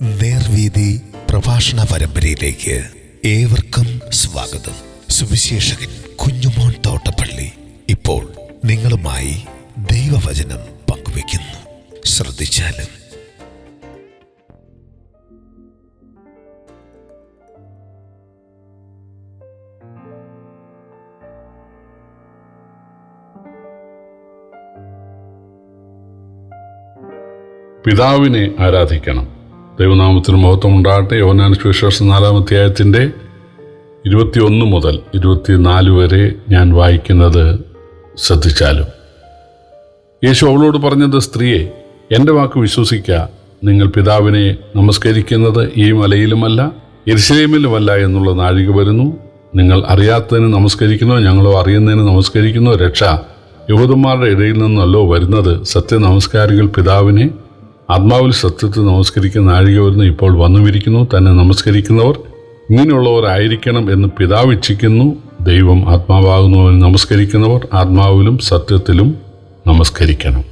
നേർവീതി പ്രഭാഷണ പരമ്പരയിലേക്ക് ഏവർക്കും സ്വാഗതം. സുവിശേഷകൻ കുഞ്ഞുമോൻ തോട്ടപ്പള്ളി ഇപ്പോൾ നിങ്ങളുമായി ദൈവവചനം പങ്കുവയ്ക്കുന്നു. ശ്രദ്ധിച്ചാലും. പിതാവിനെ ആരാധിക്കണം. ദൈവനാമത്തിന് മഹത്വം ഉണ്ടാകട്ടെ. യോഹന്നാൻ സുവിശേഷം 4-ാം അധ്യായത്തിൻ്റെ 21 മുതൽ 24 വരെ ഞാൻ വായിക്കുന്നത് ശ്രദ്ധിച്ചാലും. യേശു അവളോട് പറഞ്ഞത്, സ്ത്രീയെ, എൻ്റെ വാക്ക് വിശ്വസിക്കുക. നിങ്ങൾ പിതാവിനെ നമസ്കരിക്കുന്നത് ഈ മലയിലുമല്ല യെരുശലേമിലുമല്ല എന്നുള്ള നാഴിക വരുന്നു. നിങ്ങൾ അറിയാത്തതിന് നമസ്കരിക്കുന്നു, ഞങ്ങളോ അറിയുന്നതിന് നമസ്കരിക്കുന്നു. രക്ഷ യഹൂദന്മാരുടെ ഇടയിൽ നിന്നല്ലോ വരുന്നത്. സത്യ നമസ്കാരികൾ പിതാവിനെ ആത്മാവിൽ സത്യത്തിൽ നമസ്കരിക്കുന്ന നാഴിക വരുന്നു, ഇപ്പോൾ വന്നുമിരിക്കുന്നു. തന്നെ നമസ്കരിക്കുന്നവർ ഇങ്ങനെയുള്ളവരായിരിക്കണം എന്ന് പിതാവ് ഇച്ഛിക്കുന്നു. ദൈവം ആത്മാവാകുന്നവരെ നമസ്കരിക്കുന്നവർ ആത്മാവിലും സത്യത്തിലും നമസ്കരിക്കണം.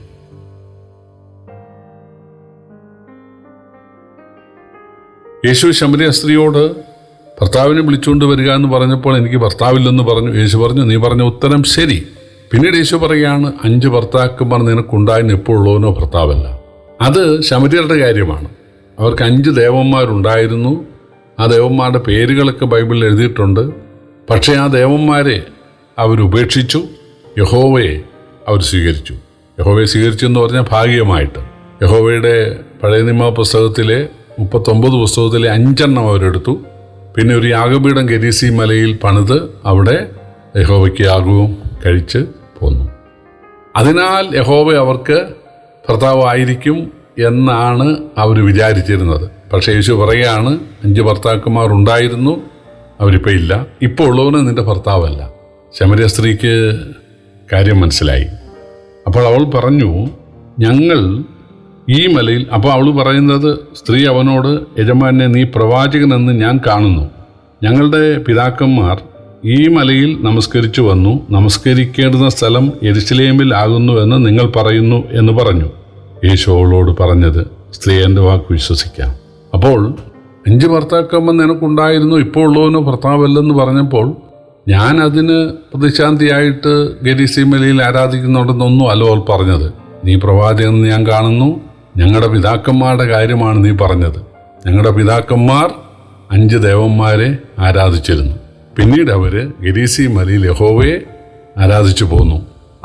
യേശു ശമരിയ സ്ത്രീയോട് ഭർത്താവിനെ വിളിച്ചുകൊണ്ട് വരിക എന്ന് പറഞ്ഞപ്പോൾ, എനിക്ക് ഭർത്താവില്ലെന്ന് പറഞ്ഞു. യേശു പറഞ്ഞു, നീ പറഞ്ഞ ഉത്തരം ശരി. പിന്നീട് യേശു പറയുകയാണ്, 5 ഭർത്താക്കന്മാർ നിനക്കുണ്ടായെന്ന് എപ്പോഴുള്ളവനോ ഭർത്താവല്ല. അത് ശമര്യരുടെ കാര്യമാണ്. അവർക്ക് 5 ദേവന്മാരുണ്ടായിരുന്നു. ആ ദേവന്മാരുടെ പേരുകളൊക്കെ ബൈബിളിൽ എഴുതിയിട്ടുണ്ട്. പക്ഷേ ആ ദേവന്മാരെ അവരുപേക്ഷിച്ചു, യഹോവയെ അവർ സ്വീകരിച്ചു. യഹോവയെ സ്വീകരിച്ചു എന്ന് പറഞ്ഞാൽ ഭാഗികമായിട്ട്. യഹോവയുടെ പഴയ നിയമ പുസ്തകത്തിലെ 39 പുസ്തകത്തിലെ 5 അവരെടുത്തു. പിന്നെ ഒരു യാഗപീഠം ഗെരീസി മലയിൽ പണിത് അവിടെ യഹോവയ്ക്ക് യാഗവും കഴിച്ച് പോന്നു. അതിനാൽ യഹോവ അവർക്ക് ഭർത്താവായിരിക്കും എന്നാണ് അവർ വിചാരിച്ചിരുന്നത്. പക്ഷേ യേശു പറയുകയാണ്, 5 ഭർത്താക്കന്മാർ ഉണ്ടായിരുന്നു, അവരിപ്പോൾ ഇല്ല. ഇപ്പോൾ ഉള്ളവന് നിന്റെ ഭർത്താവല്ല. ശമരിയ സ്ത്രീക്ക് കാര്യം മനസ്സിലായി. അപ്പോൾ അവൾ പറഞ്ഞു, ഞങ്ങൾ ഈ മലയിൽ. അപ്പോൾ അവൾ പറയുന്നത്, സ്ത്രീ അവനോട്, യജമാനെ, നീ പ്രവാചകനെന്ന് ഞാൻ കാണുന്നു. ഞങ്ങളുടെ പിതാക്കന്മാർ ഈ മലയിൽ നമസ്കരിച്ചു വന്നു. നമസ്കരിക്കേണ്ടുന്ന സ്ഥലം യെരുശലേമിൽ ആകുന്നുവെന്ന് നിങ്ങൾ പറയുന്നു എന്ന് പറഞ്ഞു. യേശു അവളോട് പറഞ്ഞത്, സ്ത്രീ, എൻ്റെ വാക്ക് വിശ്വസിക്കാം. അപ്പോൾ 5 ഭർത്താക്കന്മാർ നിനക്കുണ്ടായിരുന്നു, ഇപ്പോൾ ഉള്ളവനോ ഭർത്താവല്ലെന്ന് പറഞ്ഞപ്പോൾ ഞാൻ അതിന് പ്രതിശാന്തിയായിട്ട് ഗെരീസി മലയിൽ ആരാധിക്കുന്നുണ്ടെന്നൊന്നും അല്ല അവൾ പറഞ്ഞത്. നീ പ്രവാചകനെന്ന് ഞാൻ കാണുന്നു. ഞങ്ങളുടെ പിതാക്കന്മാരുടെ കാര്യമാണ് നീ പറഞ്ഞത്. ഞങ്ങളുടെ പിതാക്കന്മാർ 5 ദേവന്മാരെ ആരാധിച്ചിരുന്നു. പിന്നീട് അവർ ഗെരീസി മലയിൽ യഹോവയെ ആരാധിച്ചു പോന്നു.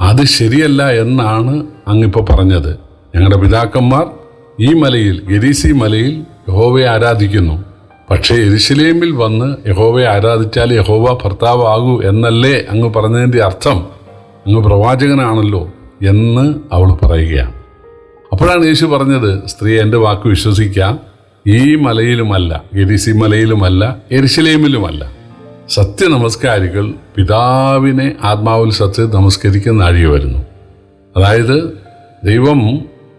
അത് ശരിയല്ല എന്നാണ് അങ്ങിപ്പോൾ പറഞ്ഞത്. ഞങ്ങളുടെ പിതാക്കന്മാർ ഈ മലയിൽ, ഗെരീസി മലയിൽ യഹോവയെ ആരാധിക്കുന്നു. പക്ഷേ യെരുശലേമിൽ വന്ന് യഹോവയെ ആരാധിച്ചാൽ യഹോവ ഭർത്താവാകൂ എന്നല്ലേ അങ്ങ് പറഞ്ഞതിൻ്റെ അർത്ഥം? അങ്ങ് പ്രവാചകനാണല്ലോ എന്ന് അവൾ പറയുകയാണ്. അപ്പോഴാണ് യേശു പറഞ്ഞത്, സ്ത്രീ, എൻ്റെ വാക്ക് വിശ്വസിക്കാം. ഈ മലയിലുമല്ല, ഗെരീസി മലയിലുമല്ല, യെരുശലേമിലുമല്ല സത്യ നമസ്കാരികൾ പിതാവിനെ ആത്മാവിൽ സത്യം നമസ്കരിക്കുന്ന നാഴിക വരുന്നു. അതായത് ദൈവം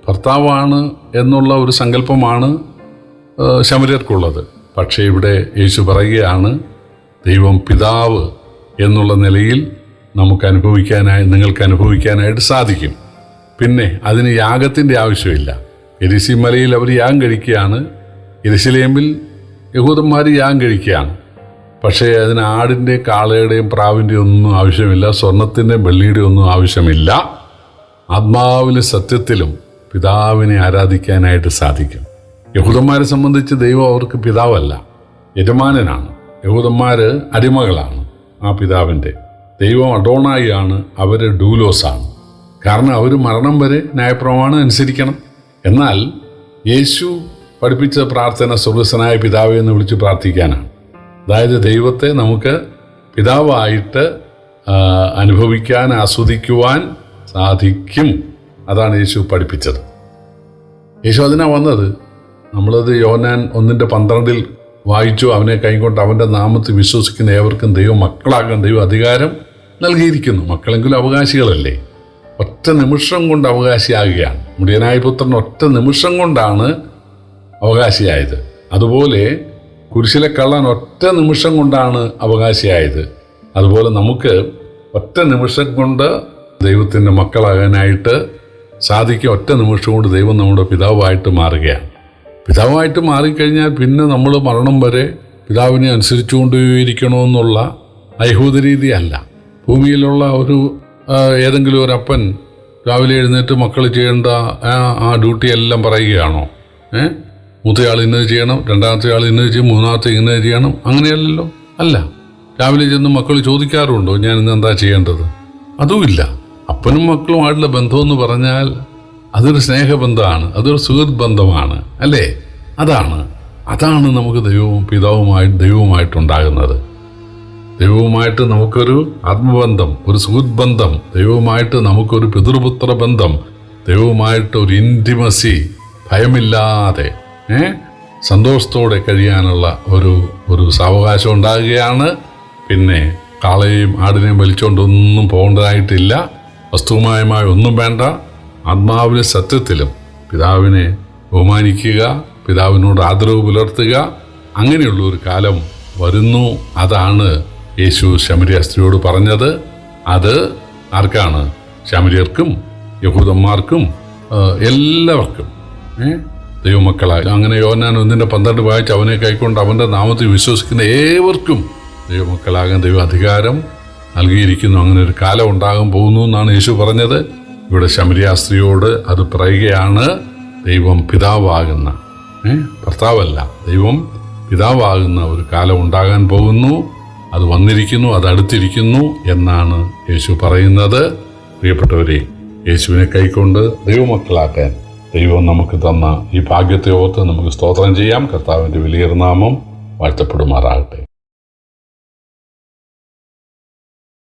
ഭർത്താവാണ് എന്നുള്ള ഒരു സങ്കല്പമാണ് ശമര്യർക്കുള്ളത്. പക്ഷേ ഇവിടെ യേശു പറയുകയാണ്, ദൈവം പിതാവ് എന്നുള്ള നിലയിൽ നിങ്ങൾക്ക് അനുഭവിക്കാനായിട്ട് സാധിക്കും. പിന്നെ അതിന് യാഗത്തിൻ്റെ ആവശ്യമില്ല. യെരുശലേം മലയിൽ അവർ യാഗം കഴിക്കുകയാണ്, യെരുശലേമിൽ യഹൂദന്മാർ യാഗം കഴിക്കുകയാണ്. പക്ഷേ അതിന് ആടിൻ്റെ, കാളയുടെയും പ്രാവിൻ്റെ ഒന്നും ആവശ്യമില്ല, സ്വർണത്തിൻ്റെയും വെള്ളിയുടെയും ഒന്നും ആവശ്യമില്ല. ആത്മാവിലും സത്യത്തിലും പിതാവിനെ ആരാധിക്കാനായിട്ട് സാധിക്കും. യഹൂദന്മാരെ സംബന്ധിച്ച് ദൈവം അവർക്ക് പിതാവല്ല, യജമാനനാണ്. യഹൂദന്മാർ അടിമകളാണ് ആ പിതാവിൻ്റെ. ദൈവം അഡോണായി ആണ്, അവർ ഡൂലോസാണ്. കാരണം അവർ മരണം വരെ ന്യായപ്രമാണം അനുസരിക്കണം. എന്നാൽ യേശു പഠിപ്പിച്ച പ്രാർത്ഥന സ്വർഗ്ഗസ്ഥനായ പിതാവേ എന്ന് വിളിച്ച് പ്രാർത്ഥിക്കാനാണ്. അതായത് ദൈവത്തെ നമുക്ക് പിതാവായിട്ട് അനുഭവിക്കാൻ, ആസ്വദിക്കുവാൻ സാധിക്കും. അതാണ് യേശു പഠിപ്പിച്ചത്. യേശു അതിനാണ് വന്നത്. നമ്മളത് യോഹന്നാൻ 1:12 വായിച്ചു. അവനെ കൈകൊണ്ട് അവൻ്റെ നാമത്തിൽ വിശ്വസിക്കുന്ന ഏവർക്കും ദൈവം മക്കളാകാൻ ദൈവം അധികാരം നൽകിയിരിക്കുന്നു. മക്കളെങ്കിലും അവകാശികളല്ലേ? ഒറ്റ നിമിഷം കൊണ്ട് അവകാശിയാകുകയാണ്. മുടിയനായ പുത്രൻ ഒറ്റ നിമിഷം കൊണ്ടാണ് അവകാശിയായത്. അതുപോലെ കുരിശിലെ കള്ളൻ ഒറ്റ നിമിഷം കൊണ്ടാണ് അവകാശിയായത്. അതുപോലെ നമുക്ക് ഒറ്റ നിമിഷം കൊണ്ട് ദൈവത്തിൻ്റെ മക്കളാകാനായിട്ട് സാധിക്കും. ഒറ്റ നിമിഷം കൊണ്ട് ദൈവം നമ്മുടെ പിതാവായിട്ട് മാറുകയാണ്. പിതാവായിട്ട് മാറിക്കഴിഞ്ഞാൽ പിന്നെ നമ്മൾ മരണം വരെ പിതാവിനെ അനുസരിച്ചുകൊണ്ടേയിരിക്കണമെന്നുള്ള യഹൂദ രീതിയല്ല. ഭൂമിയിലുള്ള ഏതെങ്കിലും ഒരു അപ്പൻ രാവിലെ എഴുന്നേറ്റ് മക്കൾ ചെയ്യേണ്ട ആ ഡ്യൂട്ടി എല്ലാം പറയുകയാണോ? മൂത്തയാൾ ഇന്നത് ചെയ്യണം, രണ്ടാമത്തെ ആൾ ഇന്നത് ചെയ്യും, മൂന്നാമത്തെ ഇന്നത് ചെയ്യണം, അങ്ങനെയല്ലല്ലോ. അല്ല. രാവിലെ ചെന്ന് മക്കൾ ചോദിക്കാറുണ്ടോ ഞാൻ ഇന്ന് എന്താ ചെയ്യേണ്ടത്? അതുമില്ല. അപ്പനും മക്കളുമായിട്ടുള്ള ബന്ധമെന്ന് പറഞ്ഞാൽ അതൊരു സ്നേഹബന്ധമാണ്, അതൊരു സുഹൃത്ത് ബന്ധമാണ്, അല്ലേ? അതാണ് നമുക്ക് ദൈവവുമായിട്ടുണ്ടാകുന്നത്. ദൈവവുമായിട്ട് നമുക്കൊരു ആത്മബന്ധം, ഒരു സുഹൃത്ത് ബന്ധം, ദൈവവുമായിട്ട് നമുക്കൊരു പിതൃപുത്ര ബന്ധം, ദൈവവുമായിട്ട് ഒരു ഇൻറ്റിമസി, ഭയമില്ലാതെ സന്തോഷത്തോടെ കഴിയാനുള്ള ഒരു സാവകാശം ഉണ്ടാകുകയാണ്. പിന്നെ കാളയും ആടിനെയും വലിച്ചുകൊണ്ടൊന്നും പോകേണ്ടതായിട്ടില്ല. വസ്തുവുമായ ഒന്നും വേണ്ട. ആത്മാവിലും സത്യത്തിലും പിതാവിനെ ബഹുമാനിക്കുക, പിതാവിനോട് ആദരവ് പുലർത്തുക, അങ്ങനെയുള്ള ഒരു കാലം വരുന്നു. അതാണ് യേശു ശമരിയ സ്ത്രീയോട് പറഞ്ഞത്. അത് ആർക്കാണ്? ശമരിയർക്കും യഹൂദന്മാർക്കും എല്ലാവർക്കും ദൈവമക്കളായി. അങ്ങനെ യോഹന്നാൻ 1:12 വായിച്ച് അവനെ കൈക്കൊണ്ട് അവൻ്റെ നാമത്തിൽ വിശ്വസിക്കുന്ന ഏവർക്കും ദൈവമക്കളാകാൻ ദൈവം അധികാരം നൽകിയിരിക്കുന്നു. അങ്ങനെ ഒരു കാലം ഉണ്ടാകാൻ പോകുന്നു എന്നാണ് യേശു പറഞ്ഞത്. ഇവിടെ ശമരിയ സ്ത്രീയോട് അത് പറയുകയാണ്. ദൈവം പിതാവാകുന്ന, ഭർത്താവല്ല, ദൈവം പിതാവാകുന്ന ഒരു കാലം ഉണ്ടാകാൻ പോകുന്നു. അത് വന്നിരിക്കുന്നു, അത് അടുത്തിരിക്കുന്നു എന്നാണ് യേശു പറയുന്നത്. പ്രിയപ്പെട്ടവരെ, യേശുവിനെ കൈക്കൊണ്ട് ദൈവമക്കളാക്കാൻ ദൈവം നമുക്ക് തന്ന ഈ ഭാഗ്യത്തെ ഓർത്ത് നമുക്ക് സ്തോത്രം ചെയ്യാം. കർത്താവിൻ്റെ വലിയ നാമം വാഴ്ത്തപ്പെടുമാറാകട്ടെ.